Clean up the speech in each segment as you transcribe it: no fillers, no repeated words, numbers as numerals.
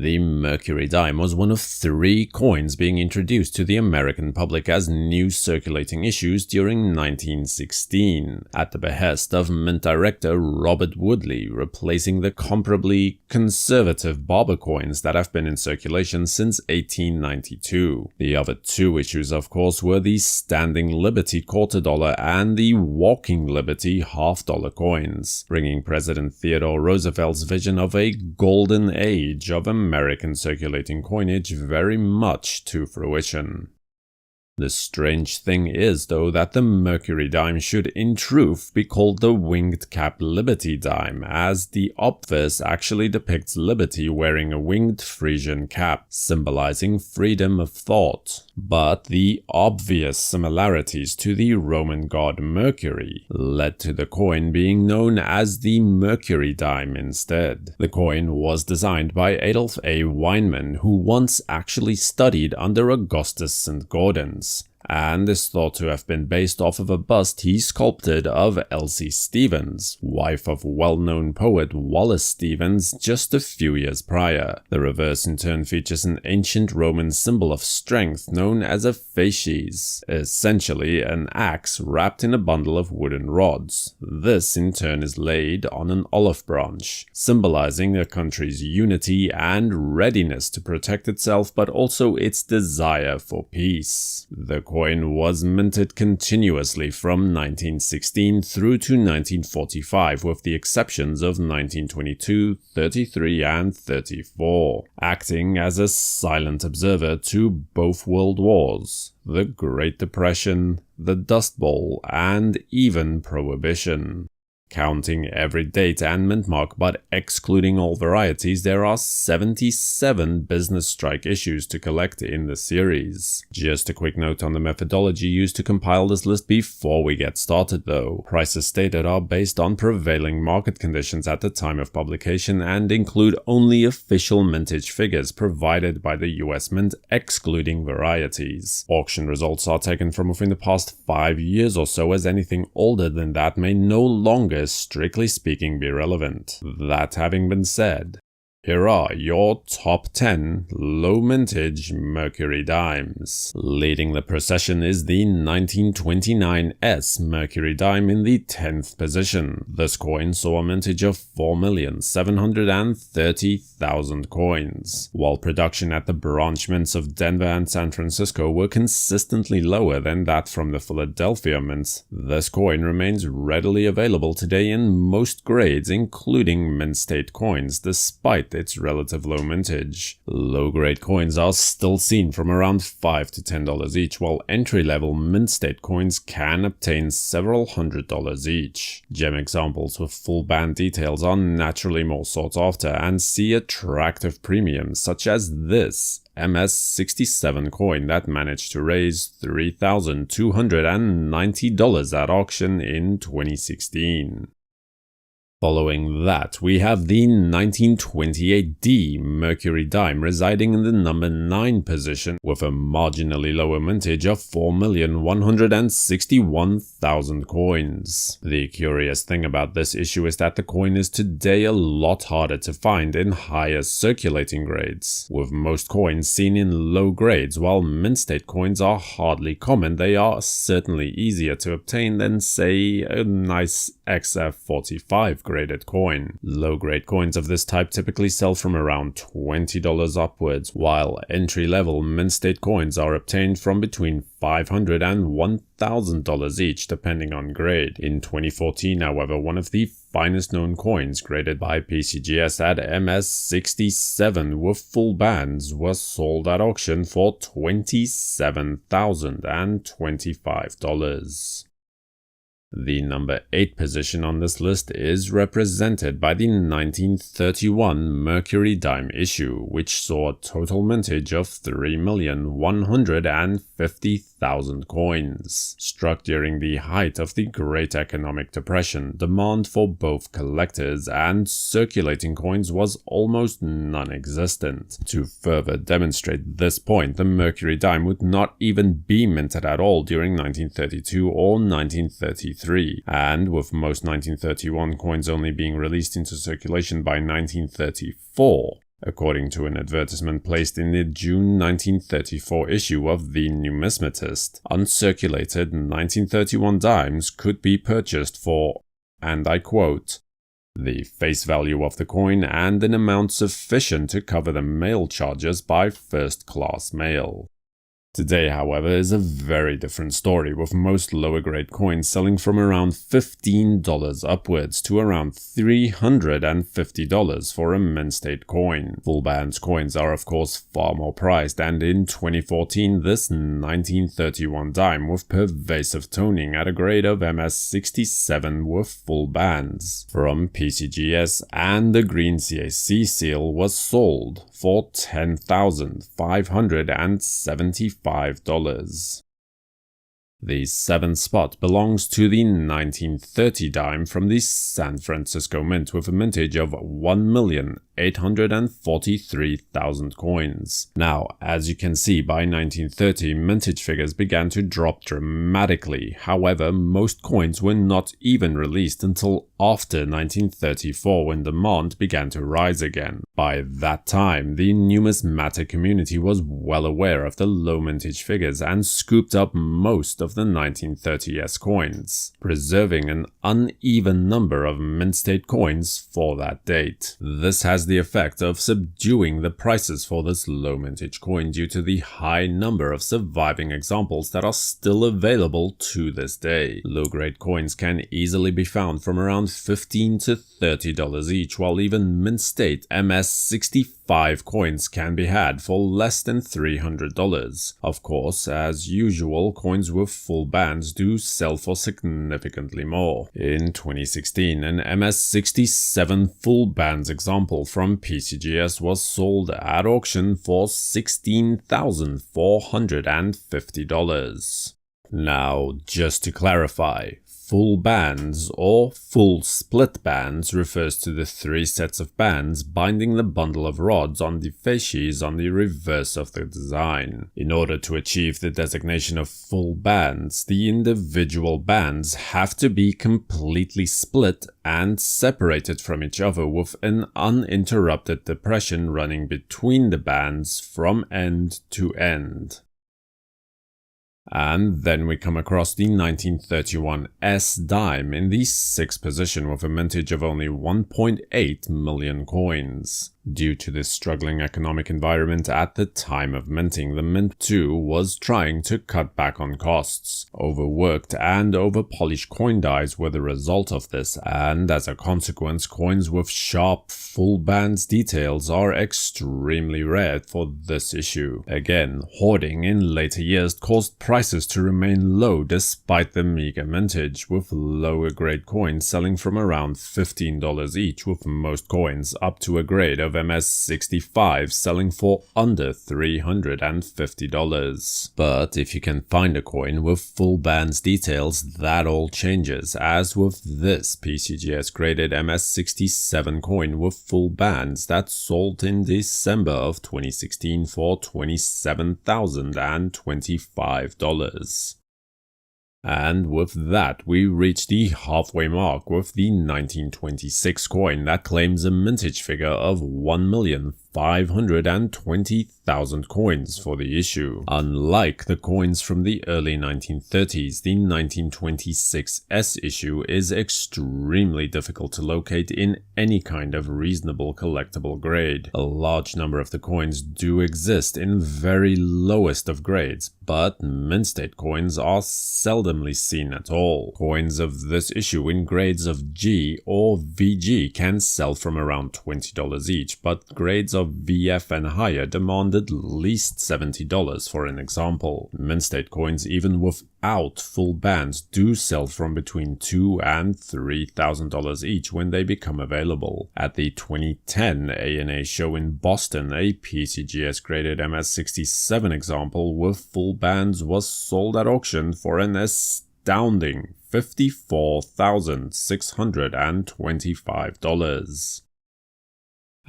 The Mercury dime was one of 3 coins being introduced to the American public as new circulating issues during 1916, at the behest of Mint Director Robert Woodley, replacing the comparably conservative barber coins that have been in circulation since 1892. The other 2 issues, of course, were the Standing Liberty quarter dollar and the Walking Liberty half-dollar coins, bringing President Theodore Roosevelt's vision of a golden age of American circulating coinage very much to fruition. The strange thing is, though, that the Mercury dime should in truth be called the Winged Cap Liberty dime, as the obverse actually depicts Liberty wearing a winged Frisian cap, symbolizing freedom of thought. But the obvious similarities to the Roman god Mercury led to the coin being known as the Mercury dime instead. The coin was designed by Adolf A. Weinman, who once actually studied under Augustus St. Gaudens, and is thought to have been based off of a bust he sculpted of Elsie Stevens, wife of well-known poet Wallace Stevens, just a few years prior. The reverse in turn features an ancient Roman symbol of strength known as a fasces, essentially an axe wrapped in a bundle of wooden rods. This in turn is laid on an olive branch, symbolizing a country's unity and readiness to protect itself, but also its desire for peace. The coin was minted continuously from 1916 through to 1945, with the exceptions of 1922, 33, and 34, acting as a silent observer to both world wars, the Great Depression, the Dust Bowl, and even Prohibition. Counting every date and mint mark but excluding all varieties, there are 77 business strike issues to collect in the series. Just a quick note on the methodology used to compile this list before we get started though. Prices stated are based on prevailing market conditions at the time of publication and include only official mintage figures provided by the US Mint, excluding varieties. Auction results are taken from within the past 5 years or so, as anything older than that may no longer strictly speaking be relevant. That having been said, here are your top 10 low mintage Mercury dimes. Leading the procession is the 1929 S Mercury dime in the 10th position. This coin saw a mintage of 4,730,000 coins. While production at the branch mints of Denver and San Francisco were consistently lower than that from the Philadelphia mints, this coin remains readily available today in most grades, including mint state coins, despite its relative low mintage. Low-grade coins are still seen from around $5 to $10 each, while entry-level mint state coins can obtain several $100s each. Gem examples with full band details are naturally more sought after and see attractive premiums, such as this MS-67 coin that managed to raise $3,290 at auction in 2016. Following that, we have the 1928D Mercury dime residing in the number 9 position with a marginally lower mintage of 4,161,000 coins. The curious thing about this issue is that the coin is today a lot harder to find in higher circulating grades. With most coins seen in low grades, while mint state coins are hardly common, they are certainly easier to obtain than, say, a nice XF45 graded coin. Low-grade coins of this type typically sell from around $20 upwards, while entry-level mint state coins are obtained from between $500 and $1,000 each, depending on grade. In 2014, however, one of the finest known coins graded by PCGS at MS-67 with full bands was sold at auction for $27,025. The number 8 position on this list is represented by the 1931 Mercury dime issue, which saw a total mintage of 3,150,000 coins. Struck during the height of the Great Economic Depression, demand for both collectors and circulating coins was almost non-existent. To further demonstrate this point, the Mercury dime would not even be minted at all during 1932 or 1933. And with most 1931 coins only being released into circulation by 1934, According to an advertisement placed in the June 1934 issue of the Numismatist, uncirculated 1931 dimes could be purchased for, and I quote, the face value of the coin and an amount sufficient to cover the mail charges by first-class mail. Today, however, is a very different story, with most lower-grade coins selling from around $15 upwards to around $350 for a mint state coin. Full bands coins are of course far more prized, and in 2014 this 1931 dime with pervasive toning at a grade of MS67 with full bands from PCGS and the green CAC seal was sold for $10,575. The 7th spot belongs to the 1930 dime from the San Francisco Mint with a mintage of 1,843,000 coins. Now, as you can see, by 1930, mintage figures began to drop dramatically. However, most coins were not even released until after 1934 when demand began to rise again. By that time, the numismatic community was well aware of the low mintage figures and scooped up most of the 1930s coins, preserving an uneven number of mint state coins for that date. This has the effect of subduing the prices for this low mintage coin due to the high number of surviving examples that are still available to this day. Low-grade coins can easily be found from around $15 to $30 each, while even mint state MS65 coins can be had for less than $300. Of course, as usual, coins with full bands do sell for significantly more. In 2016, an MS67 full bands example from PCGS was sold at auction for $16,450. Now, just to clarify, full bands or full split bands refers to the 3 sets of bands binding the bundle of rods on the facies on the reverse of the design. In order to achieve the designation of full bands, the individual bands have to be completely split and separated from each other with an uninterrupted depression running between the bands from end to end. And then we come across the 1931 S dime in the 6th position with a mintage of only 1.8 million coins. Due to the struggling economic environment at the time of minting, the Mint too was trying to cut back on costs. Overworked and over-polished coin dies were the result of this, and as a consequence, coins with sharp full bands details are extremely rare for this issue. Again, hoarding in later years caused prices to remain low despite the meager mintage, with lower grade coins selling from around $15 each, with most coins up to a grade of MS65 selling for under $350. But if you can find a coin with full bands details, that all changes, as with this PCGS graded MS67 coin with full bands that sold in December of 2016 for $27,025. And with that, we reach the halfway mark with the 1926 coin that claims a mintage figure of 1,520,000 coins for the issue. Unlike the coins from the early 1930s, the 1926 S issue is extremely difficult to locate in any kind of reasonable collectible grade. A large number of the coins do exist in very lowest of grades, but mint state coins are seldomly seen at all. Coins of this issue in grades of G or VG can sell from around $20 each, but grades of VF and higher demand at least $70 for an example. Mint state coins, even without full bands, do sell from between $2,000 and $3,000 each when they become available. At the 2010 A&A show in Boston, a PCGS graded MS67 example with full bands was sold at auction for an astounding $54,625.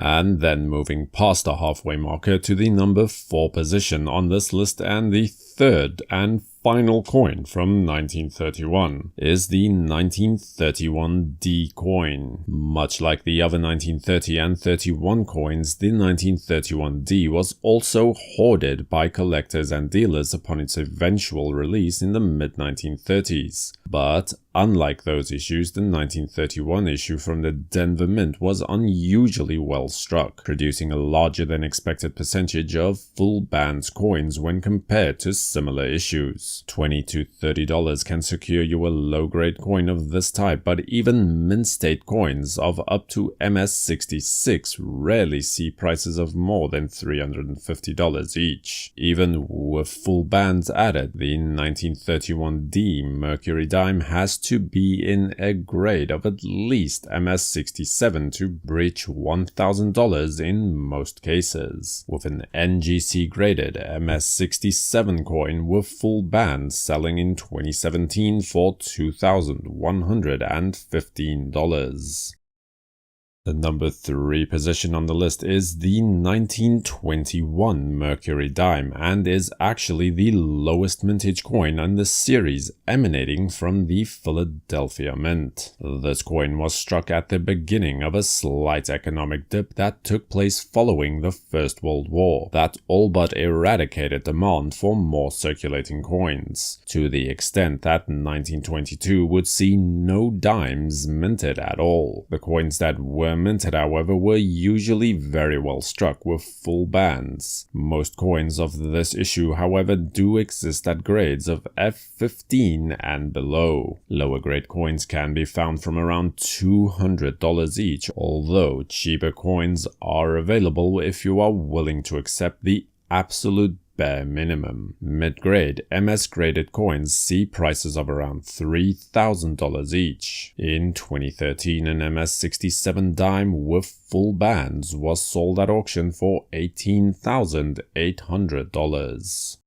And then moving past the halfway marker to the number 4 position on this list and the third and final coin from 1931 is the 1931D coin. Much like the other 1930 and 31 coins, the 1931D was also hoarded by collectors and dealers upon its eventual release in the mid-1930s. But unlike those issues, the 1931 issue from the Denver Mint was unusually well struck, producing a larger than expected percentage of full bands coins when compared to similar issues. $20 to $30 can secure you a low-grade coin of this type, but even mint-state coins of up to MS66 rarely see prices of more than $350 each. Even with full bands added, the 1931D Mercury Dime has to be in a grade of at least MS67 to breach $1,000 in most cases, with an NGC graded MS67 coin with full bands selling in 2017 for $2,115. The number 3 position on the list is the 1921 Mercury Dime, and is actually the lowest mintage coin in the series, emanating from the Philadelphia Mint. This coin was struck at the beginning of a slight economic dip that took place following the First World War, that all but eradicated demand for more circulating coins, to the extent that 1922 would see no dimes minted at all. The coins that were minted, however, were usually very well struck with full bands. Most coins of this issue, however, do exist at grades of F15 and below. Lower grade coins can be found from around $200 each, although cheaper coins are available if you are willing to accept the absolute bare minimum. Mid-grade MS-graded coins see prices of around $3,000 each. In 2013, an MS-67 dime with full bands was sold at auction for $18,800.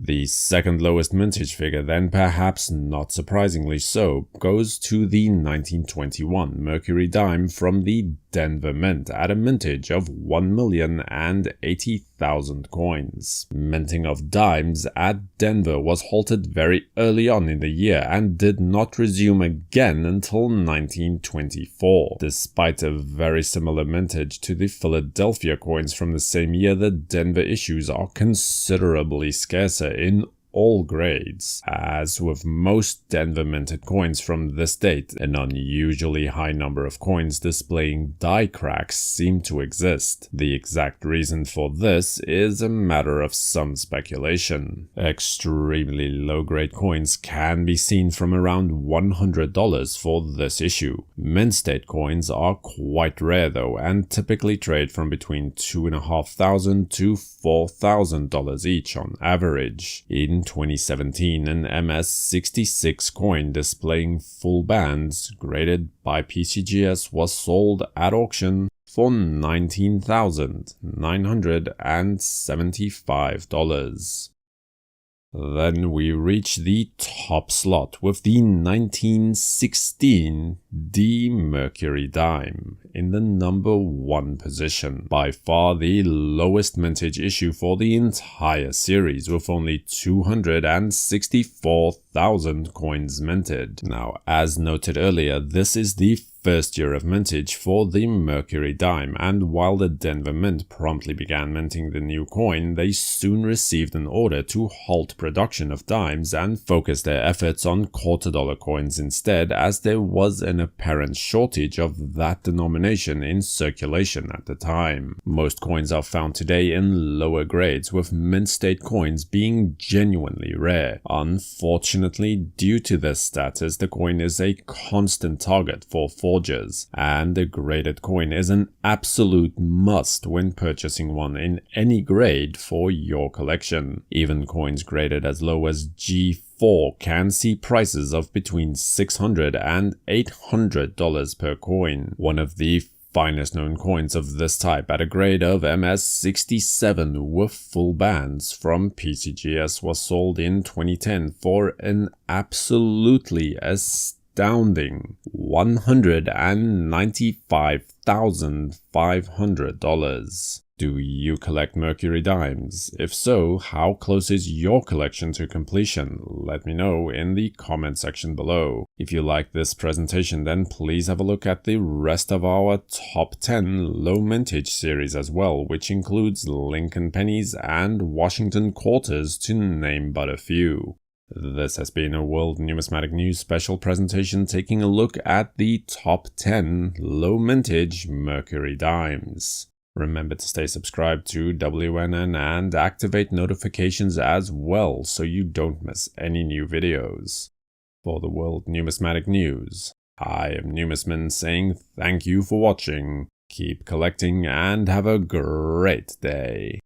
The second lowest mintage figure, then perhaps not surprisingly so, goes to the 1921 Mercury Dime from the Denver Mint at a mintage of 1,080,000 coins. Minting of dimes at Denver was halted very early on in the year and did not resume again until 1924. Despite a very similar mintage to the Philadelphia coins from the same year, the Denver issues are considerably scarcer in all grades. As with most Denver minted coins from this date, an unusually high number of coins displaying die cracks seem to exist. The exact reason for this is a matter of some speculation. Extremely low-grade coins can be seen from around $100 for this issue. Mint state coins are quite rare though, and typically trade from between $2,500 to $4,000 each on average. In 2017, an MS-66 coin displaying full bands, graded by PCGS, was sold at auction for $19,975. Then we reach the top slot with the 1916 D Mercury Dime in the number 1 position, by far the lowest mintage issue for the entire series, with only 264,000 coins minted. Now, as noted earlier, this is the first year of mintage for the Mercury Dime, and while the Denver Mint promptly began minting the new coin, they soon received an order to halt production of dimes and focus their efforts on $quarter-dollar coins instead, as there was an apparent shortage of that denomination in circulation at the time. Most coins are found today in lower grades, with mint state coins being genuinely rare. Unfortunately, due to this status, the coin is a constant target for forgers, and a graded coin is an absolute must when purchasing one in any grade for your collection. Even coins graded as low as G4 can see prices of between $600 and $800 per coin. One of the finest known coins of this type at a grade of MS-67 with full bands from PCGS was sold in 2010 for an absolutely astounding $195,500. Do you collect Mercury Dimes? If so, how close is your collection to completion? Let me know in the comment section below. If you like this presentation, then please have a look at the rest of our top 10 low mintage series as well, which includes Lincoln pennies and Washington quarters, to name but a few. This has been a World Numismatic News special presentation taking a look at the top 10 low mintage Mercury Dimes. Remember to stay subscribed to WNN and activate notifications as well so you don't miss any new videos. For the World Numismatic News, I am Numisman saying thank you for watching, keep collecting, and have a great day.